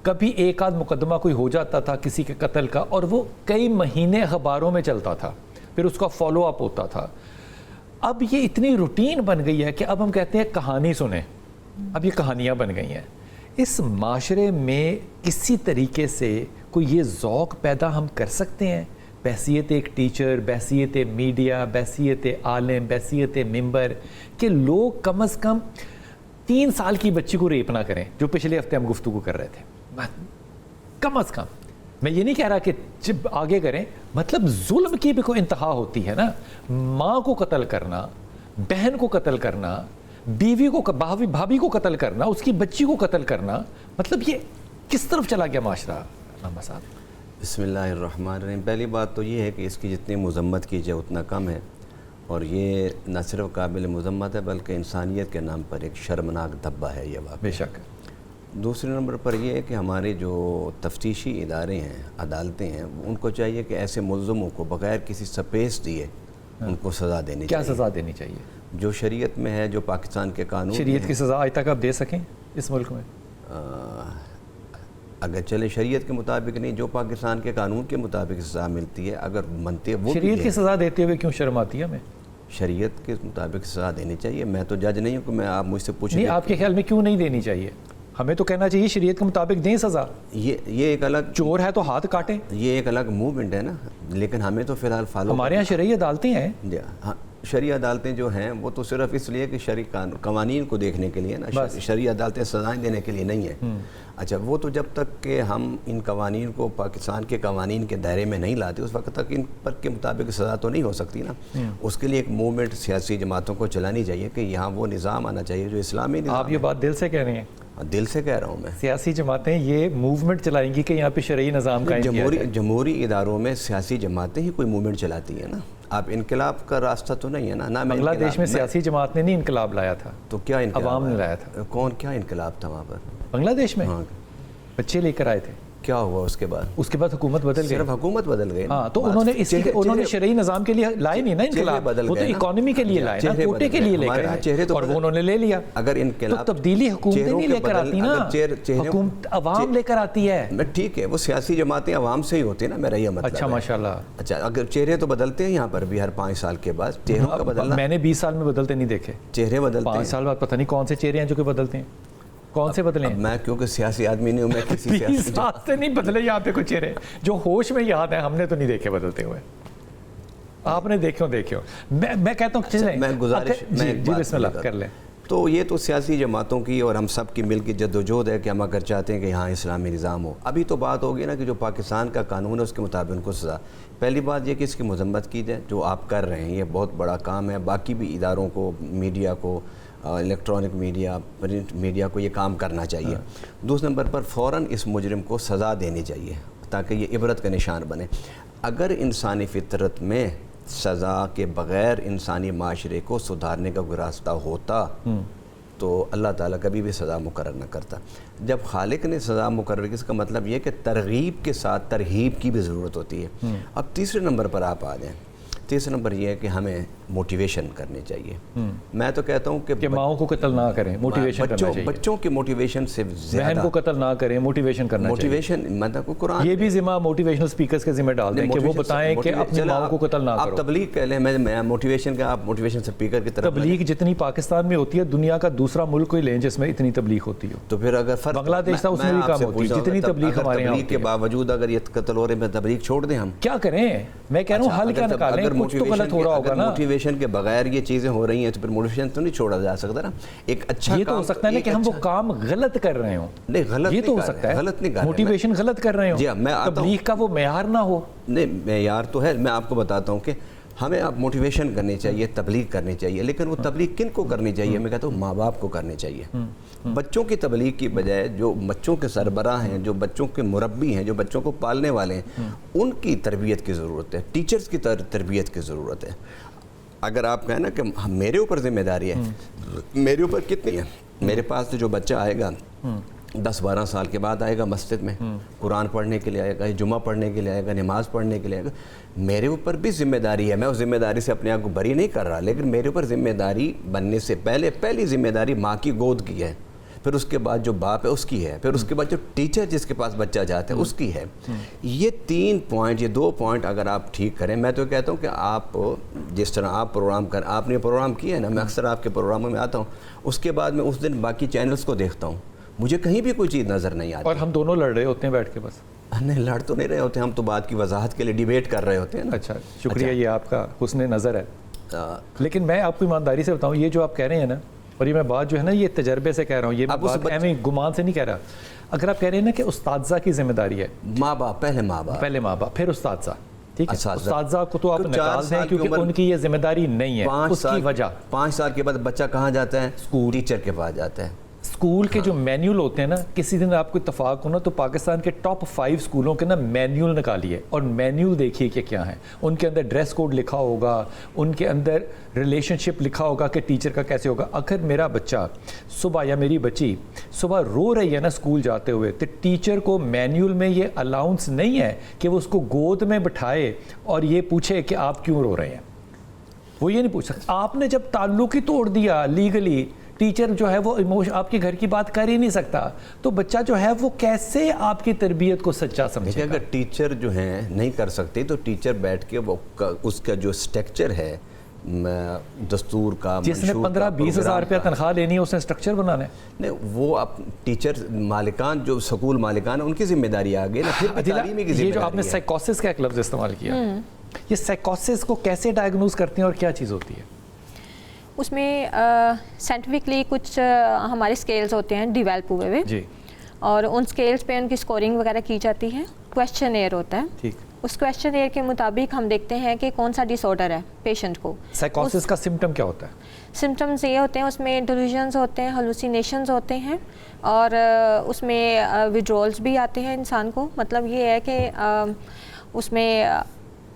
کبھی ایک آدھ مقدمہ کوئی ہو جاتا تھا کسی کے قتل کا اور وہ کئی مہینے اخباروں میں چلتا تھا, پھر اس کا فالو اپ ہوتا تھا. اب یہ اتنی روٹین بن گئی ہے کہ اب ہم کہتے ہیں کہانی سنیں, اب یہ کہانیاں بن گئی ہیں. اس معاشرے میں کسی طریقے سے کوئی یہ ذوق پیدا ہم کر سکتے ہیں بحیثیت ایک ٹیچر، بحیثیت میڈیا، بحیثیت عالم، بحیثیت ممبر، کہ لوگ کم از کم 3 سال کی بچی کو ریپ نہ کریں، جو پچھلے ہفتے ہم گفتگو کر رہے تھے، کم از کم. میں یہ نہیں کہہ رہا کہ جب آگے کریں، مطلب ظلم کی بھی کوئی انتہا ہوتی ہے نا. ماں کو قتل کرنا، بہن کو قتل کرنا، بیوی کو، بھابھی کو قتل کرنا، اس کی بچی کو قتل کرنا، مطلب یہ کس طرف چلا گیا معاشرہ علامہ صاحب؟ بسم اللہ الرحمن الرحیم. پہلی بات تو یہ ہے کہ اس کی جتنی مذمت کی جائے اتنا کم ہے، اور یہ نہ صرف قابل مذمت ہے بلکہ انسانیت کے نام پر ایک شرمناک دھبہ ہے یہ واقعہ. بے شک. دوسرے نمبر پر یہ ہے کہ ہمارے جو تفتیشی ادارے ہیں، عدالتیں ہیں، ان کو چاہیے کہ ایسے ملزموں کو بغیر کسی سپیس دیے ان کو سزا دینی چاہیے. کیا سزا دینی چاہیے؟ جو شریعت میں ہے، جو پاکستان کے قانون، شریعت کی سزا آج تک آپ دے سکیں اس ملک میں؟ اگر چلے شریعت کے مطابق نہیں، جو پاکستان کے قانون کے مطابق سزا ملتی ہے، اگر منتے وہ شریعت کی سزا دیتے ہوئے کیوں شرم آتی ہے ہمیں؟ شریعت کے مطابق سزا دینی چاہیے. میں تو جج نہیں ہوں کہ میں آپ مجھ سے پوچھیں. نہیں، آپ کے خیال میں کیوں نہیں دینی چاہیے؟ ہمیں تو کہنا چاہیے شریعت کے مطابق دیں سزا. یہ ایک الگ، چور ہے تو ہاتھ کاٹیں، یہ ایک الگ موومنٹ ہے نا، لیکن ہمیں تو فی الحال فالو. ہمارے یہاں شرعی عدالتیں ہیں. ہاں، شرعی عدالتیں جو ہیں وہ تو صرف اس لیے کہ شرعی قوانین کو دیکھنے کے لیے نا، شرعی عدالتیں سزائیں دینے کے لیے نہیں ہیں. اچھا، وہ تو جب تک کہ ہم ان قوانین کو پاکستان کے قوانین کے دائرے میں نہیں لاتے، اس وقت تک ان پر کے مطابق سزا تو نہیں ہو سکتی نا. اس کے لیے ایک موومنٹ سیاسی جماعتوں کو چلانی چاہیے کہ یہاں وہ نظام آنا چاہیے جو اسلامی نظام. آپ یہ بات دل سے کہہ رہے ہیں؟ دل سے کہہ رہا ہوں میں. سیاسی جماعتیں یہ موومنٹ چلائیں گی کہ یہاں پہ شرعی نظام قائم کیا جائے. جمہوری اداروں میں سیاسی جماعتیں ہی کوئی موومنٹ چلاتی ہیں نا. آپ انقلاب کا راستہ تو نہیں ہے نا. بنگلہ دیش میں سیاسی جماعت نے نہیں انقلاب لایا تھا. تو کیا انقلاب؟ عوام نے لایا تھا. کیا انقلاب تھا وہاں پر بنگلہ دیش میں؟ بچے لے کر آئے تھے. کیا ہوا اس کے بعد؟ اس کے بعد حکومت بدل گئی. صرف حکومت بدل گئی. ہاں، تو انہوں نے شرعی نظام کے لیے لائے نہیں نا انقلاب، وہ تو اکانومی کے لیے لائے نا، کوٹے کے لیے لے کر آئے، اور وہ انہوں نے لے لیا. اگر انقلاب، تو تبدیلی حکومتیں نہیں لے کر آتی نا، حکومت عوام لے کر آتی ہے. ٹھیک ہے، وہ سیاسی جماعتیں عوام سے ہی ہوتی ہیں نا، میرا یہ مطلب. اچھا، ماشاءاللہ. اچھا، اگر چہرے تو بدلتے ہیں یہاں پر بھی ہر 5 سال کے بعد. چہروں کا بدلنا میں نے 20 سال میں بدلتے نہیں دیکھے. چہرے بدلتے ہیں 5 سال بعد. پتہ نہیں کون سے چہرے ہیں جو کہ بدلتے ہیں، کون سے بدلے ہیں. میں کیونکہ سیاسی آدمی نہیں ہوں، میں کسی 20 سال سے نہیں بدلے یہاں پہ کچھ چہرے جو ہوش میں یاد ہیں. ہم نے تو نہیں دیکھے بدلتے ہوئے. آپ نے دیکھو. میں کہتا ہوں میں گزارش، جی بسم اللہ کر لیں. تو یہ تو سیاسی جماعتوں کی اور ہم سب کی مل کی جدوجہد ہے کہ ہم اگر چاہتے ہیں کہ یہاں اسلامی نظام ہو. ابھی تو بات ہوگی نا کہ جو پاکستان کا قانون ہے اس کے مطابق ان کو سزا. پہلی بات یہ کہ اس کی مذمت کی جائے، جو آپ کر رہے ہیں یہ بہت بڑا کام ہے. باقی بھی اداروں کو، میڈیا کو، الیکٹرانک میڈیا، پرنٹ میڈیا کو یہ کام کرنا چاہیے. دوسرے نمبر پر فوراً اس مجرم کو سزا دینی چاہیے تاکہ یہ عبرت کا نشان بنے. اگر انسانی فطرت میں سزا کے بغیر انسانی معاشرے کو سدھارنے کا کوئی راستہ ہوتا تو اللہ تعالیٰ کبھی بھی سزا مقرر نہ کرتا. جب خالق نے سزا مقرر کی، اس کا مطلب یہ کہ ترغیب کے ساتھ ترہیب کی بھی ضرورت ہوتی ہے. اب تیسرے نمبر پر آپ آ جائیں. تیسرا نمبر یہ ہے کہ ہمیں موٹیویشن کرنی چاہیے. میں تو کہتا ہوں کہ ماؤں کو قتل نہ کریں، موٹیویشن کرنا چاہیے. بچوں کی موٹیویشن سے زیادہ بہن کو قتل نہ کریں، موٹیویشن کرنا چاہیے. موٹیویشن مطلب قرآن یہ بھی ذمہ موٹیویشنل سپیکرز کے ذمہ ڈال دیں کہ وہ بتائیں کہ اپنی ماؤں کو قتل نہ کرو. آپ تبلیغ کہہ لیں، میں موٹیویشن کا، آپ موٹیویشن سپیکر کی طرف. تبلیغ جتنی پاکستان میں ہوتی ہے دنیا کا دوسرا ملک کوئی لیں جس میں اتنی تبلیغ ہوتی ہو. تو پھر اگر بنگلہ دیش تھا اس میں بھی کام ہوتی ہے جتنی تبلیغ ہمارے یہاں کے باوجود اگر یہ قتل ہو رہے ہیں تبلیغ چھوڑ دیں ہم کیا کریں؟ میں کہہ رہا ہوں حل کیا نکالیں، کچھ تو غلط ہو رہا ہوگا نا. موٹیویشن کے بغیر یہ چیزیں ہو رہی ہیں تو پھر موٹیویشن تو نہیں چھوڑا جا سکتا نا. ایک اچھا یہ تو ہو سکتا ہے نا کہ ہم وہ کام غلط کر رہے ہوں. نہیں، غلط یہ تو ہو سکتا ہے، غلط نہیں کر رہے، موٹیویشن غلط کر رہے ہوں. تبلیغ کا وہ معیار نہ ہو. نہیں، معیار تو ہے. میں آپ کو بتاتا ہوں کہ ہمیں اب موٹیویشن کرنی چاہیے، تبلیغ کرنی چاہیے، لیکن وہ تبلیغ کن کو کرنی چاہیے؟ میں کہتا ہوں ماں باپ کو کرنی چاہیے. بچوں کی تبلیغ کی بجائے جو بچوں کے سربراہ ہیں، جو بچوں کے مربی ہیں، جو بچوں کو پالنے والے ہیں، ان کی تربیت کی ضرورت ہے. ٹیچرز کی تربیت کی ضرورت ہے. اگر آپ کہیں نا کہ میرے اوپر ذمہ داری ہے، میرے اوپر کتنی ہے؟ میرے پاس جو بچہ آئے گا 10-12 سال کے بعد آئے گا مسجد میں، قرآن پڑھنے کے لیے آئے گا، جمعہ پڑھنے کے لیے آئے گا، نماز پڑھنے کے لیے آئے گا. میرے اوپر بھی ذمہ داری ہے. میں اس ذمہ داری سے اپنے آپ کو بری نہیں کر رہا، لیکن میرے اوپر ذمہ داری بننے سے پہلی ذمہ داری ماں کی گود کی ہے، پھر اس کے بعد جو باپ ہے اس کی ہے، پھر اس کے بعد جو ٹیچر جس کے پاس بچہ جاتا ہے اس کی ہے. یہ 3 پوائنٹ، یہ 2 پوائنٹ اگر آپ ٹھیک کریں، میں تو کہتا ہوں کہ آپ جس طرح آپ آپ نے پروگرام کیا ہے نا، میں اکثر آپ کے پروگراموں میں آتا ہوں، اس کے بعد میں اس دن باقی چینلز کو دیکھتا ہوں مجھے کہیں بھی کوئی چیز نظر نہیں آتی. اور ہم دونوں لڑ رہے ہوتے ہیں بیٹھ کے بس. نہیں لڑ تو نہیں رہے ہوتے, ہم تو بات کی وضاحت کے لیے ڈیبیٹ کر رہے ہوتے ہیں نا. اچھا شکریہ, یہ آپ کا حسن نظر ہے. لیکن میں آپ کو ایمانداری سے بتاؤں, یہ جو آپ کہہ رہے ہیں نا, اور یہ میں بات جو ہے نا یہ تجربے سے کہہ رہا ہوں, یہ بات ایویں گمان سے نہیں کہہ رہا. اگر آپ کہہ رہے ہیں نا کہ اساتذہ کی ذمہ داری ہے, ماں باپ, پہلے ماں باپ پھر اساتذہ, ٹھیک ہے, اساتذہ کو تو آپ نکال دیں کیونکہ ان کی یہ ذمہ داری نہیں ہے. اس کی وجہ 5 سال کے بعد بچہ کہاں جاتا ہے؟ اسکول, ٹیچر کے پاس جاتا ہے. اسکول کے جو مینیول ہوتے ہیں نا, کسی دن آپ کو اتفاق ہونا تو پاکستان کے ٹاپ 5 اسکولوں کے نا مینیول نکالیے اور مینیول دیکھیے کہ کیا ہیں. ان کے اندر ڈریس کوڈ لکھا ہوگا, ان کے اندر ریلیشن شپ لکھا ہوگا کہ ٹیچر کا کیسے ہوگا. اگر میرا بچہ صبح یا میری بچی صبح رو رہی ہے نا اسکول جاتے ہوئے, تو ٹیچر کو مینیول میں یہ الاؤنس نہیں ہے کہ وہ اس کو گود میں بٹھائے اور یہ پوچھے کہ آپ کیوں رو رہے ہیں. وہ یہ نہیں پوچھ سکتا. آپ نے جب تعلق ہی توڑ دیا لیگلی, ٹیچر جو ہے وہ آپ کے گھر کی بات کر ہی نہیں سکتا, تو بچہ جو ہے وہ کیسے آپ کی تربیت کو سچا سمجھے گا؟ اگر ٹیچر جو ہیں نہیں کر سکتے تو ٹیچر بیٹھ کے وہ اس کا جو سٹرکچر ہے دستور کا, جس نے 15-20 ہزار روپیہ تنخواہ لینی ہے اس نے سٹرکچر بنانا ہے. نہیں, وہ آپ ٹیچر مالکان جو سکول مالکان ان کی ذمہ داری آ گئی نا. پھر تعلیمی کی ذمہ داری. یہ جو آپ نے سائیکوسس کا ایک لفظ استعمال کیا, یہ سائیکوسس کو کیسے ڈائگنوز کرتے ہیں اور کیا چیز ہوتی ہے؟ اس میں سائنٹیفکلی کچھ ہمارے اسکیلز ہوتے ہیں ڈیولپ ہوئے ہوئے جی, اور ان اسکیلز پہ ان کی اسکورنگ وغیرہ کی جاتی ہے. کویشچن ایئر ہوتا ہے, ٹھیک, اس کویشچن ایئر کے مطابق ہم دیکھتے ہیں کہ کون سا ڈس آرڈر ہے پیشنٹ کو. سائیکوسس کا سمٹم کیا ہوتا ہے؟ سمٹمز یہ ہوتے ہیں, اس میں ڈیلیوژنز ہوتے ہیں, ہلوسینیشنز ہوتے ہیں, اور اس میں وڈرولز بھی آتے ہیں انسان کو. مطلب یہ ہے کہ اس میں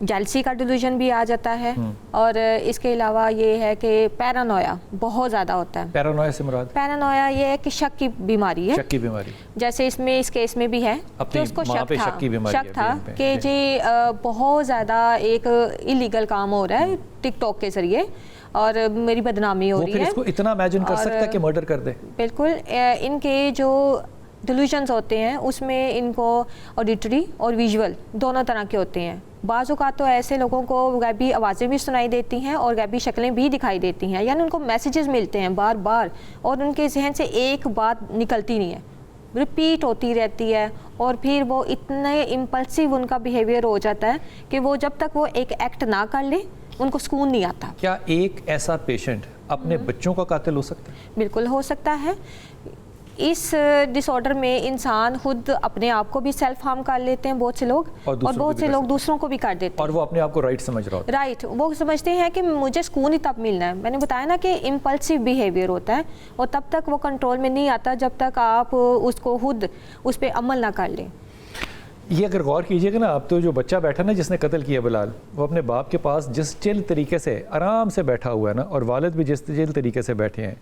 جیلسی کا ڈیلیوژن بھی آ جاتا ہے, اور اس کے علاوہ یہ ہے کہ پیرانویا بہت زیادہ ہوتا ہے. پیرانویا سے مراد؟ پیرانویا یہ ہے کہ شک کی بیماری ہے. شک کی بیماری جیسے اس کیس میں بھی ہے کہ اس کو شک تھا کہ جی بہت زیادہ ایک الیگل کام ہو رہا ہے ٹک ٹاک کے ذریعے اور میری بدنامی ہو رہی ہے. اس کو اتنا امیجن کر سکتا ہے کہ مرڈر کر دے. بالکل. ان کے جو ڈیلیوژنز ہوتے ہیں اس میں ان کو آڈیٹری اور ویژول دونوں طرح کے ہوتے ہیں. بعض اوقات تو ایسے لوگوں کو غیبی آوازیں بھی سنائی دیتی ہیں اور غیبی شکلیں بھی دکھائی دیتی ہیں, یعنی ان کو میسیجز ملتے ہیں بار بار اور ان کے ذہن سے ایک بات نکلتی نہیں ہے, ریپیٹ ہوتی رہتی ہے, اور پھر وہ اتنے امپلسیو ان کا بیہیویئر ہو جاتا ہے کہ وہ جب تک وہ ایک ایکٹ نہ کر لے ان کو سکون نہیں آتا. کیا ایک ایسا پیشنٹ اپنے بچوں کا قاتل ہو سکتا ہے؟ بالکل ہو سکتا ہے. اس ڈس آرڈر میں انسان خود اپنے آپ کو بھی سیلف ہارم کر لیتے ہیں بہت سے لوگ, اور بہت سے لوگ دوسروں کو بھی کر دیتے ہیں, اور وہ اپنے آپ کو رائٹ سمجھ رہا ہوتا ہے. رائٹ, وہ سمجھتے ہیں کہ مجھے سکون ہی تب ملنا ہے. میں نے بتایا نا کہ امپلسیو بیہیویئر ہوتا ہے, اور تب تک وہ کنٹرول میں نہیں آتا جب تک آپ اس کو خود اس پہ عمل نہ کر لیں. یہ اگر غور کیجئے گا نا آپ, تو جو بچہ بیٹھا نا جس نے قتل کیا بلال, وہ اپنے باپ کے پاس جس چل طریقے سے آرام سے بیٹھا ہوا ہے نا, اور والد بھی جس چل طریقے سے بیٹھے ہیں,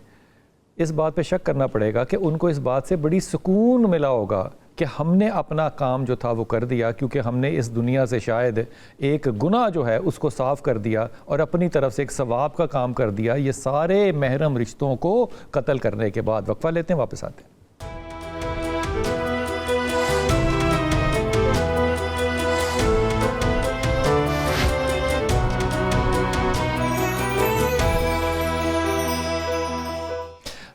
اس بات پہ شک کرنا پڑے گا کہ ان کو اس بات سے بڑی سکون ملا ہوگا کہ ہم نے اپنا کام جو تھا وہ کر دیا, کیونکہ ہم نے اس دنیا سے شاید ایک گناہ جو ہے اس کو صاف کر دیا اور اپنی طرف سے ایک ثواب کا کام کر دیا. یہ سارے محرم رشتوں کو قتل کرنے کے بعد. وقفہ لیتے ہیں, واپس آتے ہیں.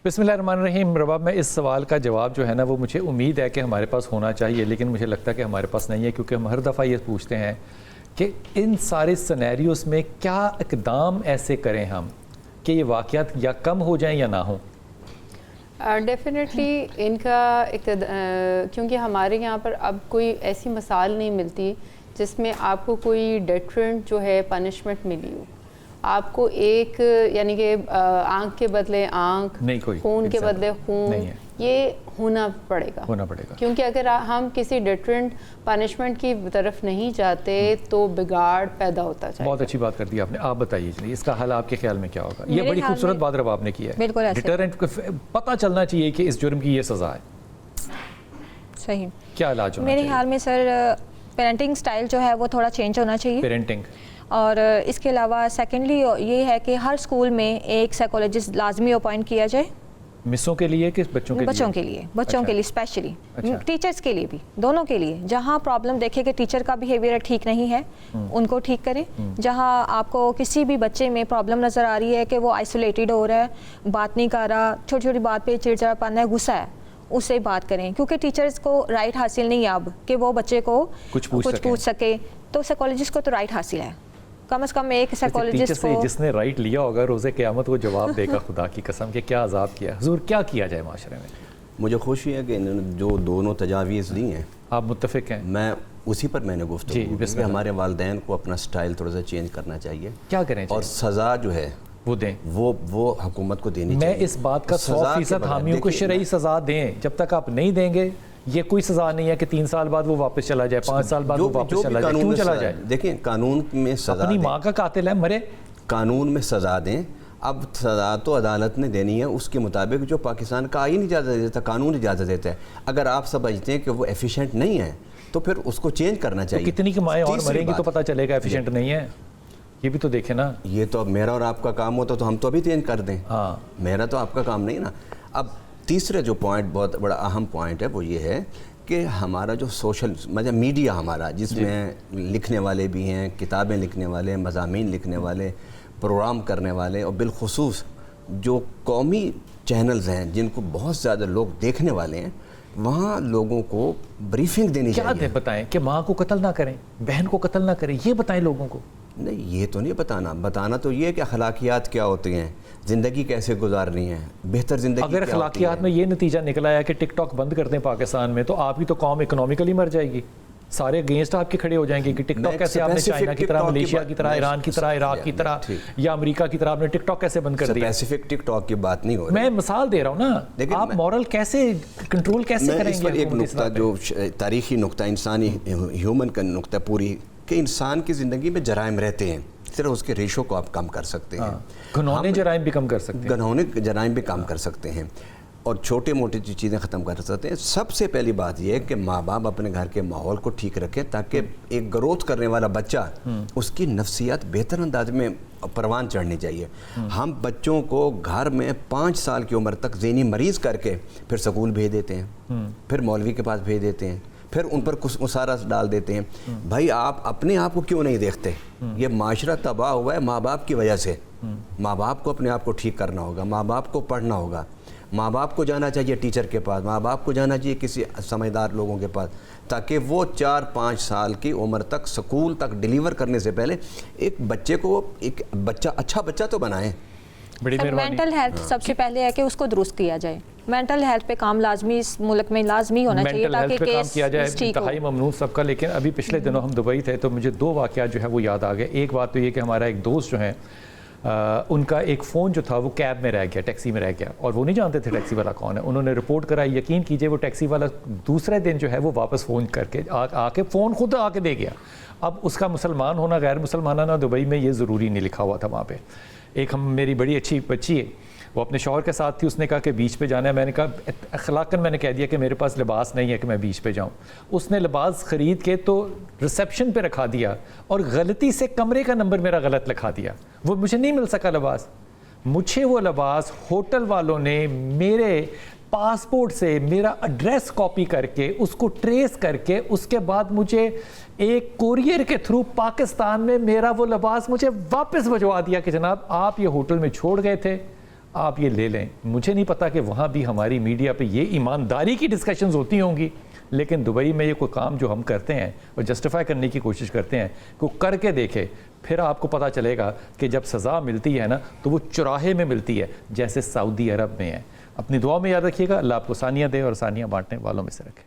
بسم اللہ الرحمن الرحیم. رباب, میں اس سوال کا جواب جو ہے نا وہ مجھے امید ہے کہ ہمارے پاس ہونا چاہیے, لیکن مجھے لگتا ہے کہ ہمارے پاس نہیں ہے, کیونکہ ہم ہر دفعہ یہ پوچھتے ہیں کہ ان سارے سینیریوز میں کیا اقدام ایسے کریں ہم کہ یہ واقعات یا کم ہو جائیں یا نہ ہوں. ڈیفینیٹلی ان کا کیونکہ ہمارے یہاں پر اب کوئی ایسی مثال نہیں ملتی جس میں آپ کو کوئی ڈیٹرنٹ جو ہے پنشمنٹ ملی ہو. آپ کو ایک یعنی کہ آنکھ کے بدلے آنکھ, خون کے بدلے خون, یہ ہونا پڑے گا. کیونکہ اگر ہم کسی ڈیٹرنٹ پنشمنٹ کی طرف نہیں جاتے تو بگاڑ پیدا ہوتا جائے. بہت اچھی بات کر دی آپ نے. آپ بتائیے اس کا حل آپ کے خیال میں کیا ہوگا؟ یہ بڑی خوبصورت بات رباب نے کی ہے. ڈیٹرنٹ کو پتہ چلنا چاہیے کہ اس جرم کی یہ سزا ہے. صحیح. کیا علاج ہونا چاہیے؟ میرے خیال میں سر پیرنٹنگ سٹائل جو ہے وہ تھوڑا چینج ہونا چاہیے. پیرنٹنگ. اور اس کے علاوہ سیکنڈلی یہ ہے کہ ہر سکول میں ایک سائیکولوجسٹ لازمی اپوائنٹ کیا جائے. مسوں کے لیے کہ بچوں کے لیے؟ بچوں کے لیے اسپیشلی, ٹیچرز کے لیے بھی, دونوں کے لیے. جہاں پرابلم دیکھے کہ ٹیچر کا بیہیویئر ٹھیک نہیں ہے ان کو ٹھیک کریں. جہاں آپ کو کسی بھی بچے میں پرابلم نظر آ رہی ہے کہ وہ آئسولیٹڈ ہو رہا ہے, بات نہیں کر رہا, چھوٹی چھوٹی بات پہ چڑچڑاپن ہے, غصہ ہے, उससे बात करें, क्योंकि टीचर्स को राइट हासिल नहीं है अब कि वो बच्चे को कुछ पूछ सके, तो साइकोलॉजिस्ट को तो राइट हासिल है, कम से कम एक साइकोलॉजिस्ट को। जिसने राइट लिया होगा रोज़े क़यामत वो जवाब देगा खुदा की कसम कि क्या अजाब किया। हुजूर क्या किया जाए माशरे में? मुझे खुशी है कि इन्होंने जो दोनों तजावीज़ दी हैं, आप मुत्तफ़िक हैं? मैं उसी पर मैंने गुफ्तगू की कि हमारे वालिदैन को अपना स्टाइल थोड़ा सा चेंज करना चाहिए। क्या करें? और सज़ा जो है वो दें, वो हुकूमत को देनी चाहिए। मैं इस बात का 100% हामी हूँ कि शरई सज़ा दें। जब तक आप नहीं देंगे, ये कोई सज़ा नहीं है कि 3 साल बाद वो वापस चला जाए, 5 साल बाद वो वापस चला जाए। क्यों चला जाए? देखिए, कानून में सज़ा, अपनी माँ का कातिल है, मरे, कानून में सज़ा दें। अब सज़ा तो अदालत ने देनी है उसके मुताबिक जो पाकिस्तान का आईन इजाज़त देता, कानून इजाज़त देता है। अगर आप समझते हैं कि वो एफिशिएंट नहीं है तो फिर उसको चेंज करना चाहिए। तो कितनी कमाएं और मरेंगी तो पता चलेगा एफिशिएंट नहीं है, ये भी तो देखें ना। ये तो अब मेरा और आपका काम होता तो हम तो अभी चेंज कर दें। हाँ, मेरा तो आपका काम नहीं ना। अब तीसरा जो पॉइंट बहुत बड़ा अहम पॉइंट है वो ये है कि हमारा जो सोशल मतलब मीडिया हमारा, जिसमें लिखने वाले भी हैं, किताबें लिखने वाले, मज़ामीन लिखने वाले, प्रोग्राम करने वाले, और बिलखुसूस जो कौमी चैनल्स हैं जिनको बहुत ज़्यादा लोग देखने वाले हैं, वहाँ लोगों को ब्रीफिंग देनी चाहिए। क्या बताएं कि माँ को कत्ल ना करें, बहन को कत्ल ना करें, ये बताएं लोगों को। नहीं, ये तो नहीं बताना तो ये है कि अखलाकियात क्या होती हैं, ज़िंदगी कैसे गुजारनी है, बेहतर ज़िंदगी। अगर अखलाकियात में ये नतीजा निकला है कि टिकटॉक बंद कर दें पाकिस्तान में, तो आपकी तो कौम इकोनॉमिकली मर जाएगी। सारे अगेंस्ट आपके खड़े हो जाएंगे कि टिकटॉक कैसे आपने चाइना की तरह, मलेशिया की तरह, ईरान की तरह, इराक की तरह या अमेरिका की तरह आपने टिकटॉक कैसे बंद कर दिया? स्पेसिफिक टिकटॉक की बात नहीं हो रही, मैं मिसाल दे रहा हूँ ना। आप मॉरल कैसे कंट्रोल कैसे करेंगे? एक नुक्ता जो तारीखी नुक्ता, इंसानी ह्यूमन का नुक्ता पूरी, कि इंसान की ज़िंदगी में जराइम रहते हैं, सिर्फ उसके रेशो को आप कम कर सकते हैं। घिनौने जराइम भी कम कर सकते हैं, घिनौने जराइम भी कम कर सकते हैं, और छोटे मोटे चीज़ें ख़त्म कर सकते हैं। सबसे पहली बात यह है कि माँ बाप अपने घर के माहौल को ठीक रखें ताकि एक ग्रोथ करने वाला बच्चा, उसकी नफ्सियात बेहतर अंदाज में परवान चढ़नी चाहिए। हम बच्चों को घर में 5 साल की उम्र तक ज़हनी मरीज़ करके फिर स्कूल भेज देते हैं, फिर मौलवी के पास भेज देते हैं, फिर उन पर कुछ उसारा डाल देते हैं। भाई, आप अपने आप को क्यों नहीं देखते? ये माशरा तबाह हुआ है माँ बाप की वजह से। माँ बाप को अपने आप को ठीक करना होगा, माँ बाप को पढ़ना होगा, माँ बाप को जाना चाहिए टीचर के पास, माँ बाप को जाना चाहिए किसी समझदार लोगों के पास, ताकि वो 4-5 साल की उम्र तक स्कूल तक डिलीवर करने से पहले एक बच्चे को एक अच्छा बच्चा तो बनाएं। बड़ी मेहरबानी। मेंटल हेल्थ सबसे पहले है कि उसको दुरुस्त किया जाए। मेंटल हेल्थ पे काम लाजमी इस मुल्क में लाजमी होना चाहिए ताकि पे काम किया जाए। इंतहाई ममनून सबका। लेकिन अभी पिछले दिनों हम दुबई थे तो मुझे 2 वाक़यात जो है वो याद आ गए। एक बात तो ये कि हमारा एक दोस्त जो है उनका एक फ़ोन जो था वो कैब में रह गया, टैक्सी में रह गया, और वो नहीं जानते थे टैक्सी वाला कौन है। उन्होंने रिपोर्ट कराई, यकीन कीजिए वो टैक्सी वाला दूसरे दिन जो है वो वापस फ़ोन करके आके फ़ोन खुद आके दे गया। अब उसका मुसलमान होना गैर मुसलमाना दुबई में ये ज़रूरी नहीं लिखा हुआ था वहाँ पे। एक मेरी बड़ी अच्छी बच्ची है, वो अपने शौहर के साथ थी, उसने कहा कि बीच पे जाना है। मैंने कहा अखलाकन मैंने कह दिया कि मेरे पास लिबास नहीं है कि मैं बीच पे जाऊं। उसने लिबास ख़रीद के तो रिसेप्शन पे रखा दिया और गलती से कमरे का नंबर मेरा गलत लिखा दिया। वो मुझे नहीं मिल सका लिबास। मुझे वो लिबास होटल वालों ने मेरे पासपोर्ट से मेरा एड्रेस कॉपी करके उसको ट्रेस करके उसके बाद मुझे एक कोरियर के थ्रू पाकिस्तान में मेरा वो लिबास मुझे वापस भिजवा दिया कि जनाब आप ये होटल में छोड़ गए थे, आप ये ले लें। मुझे नहीं पता कि वहाँ भी हमारी मीडिया पे ये ईमानदारी की डिस्कशंस होती होंगी, लेकिन दुबई में ये कोई काम जो हम करते हैं और जस्टिफाई करने की कोशिश करते हैं, को करके देखे, फिर आपको पता चलेगा कि जब सज़ा मिलती है ना तो वो चौराहे में मिलती है, जैसे सऊदी अरब में है। अपनी दुआ में याद रखिएगा। अल्लाह आपको सानिया दे और सानिया बांटने वालों में से रखे।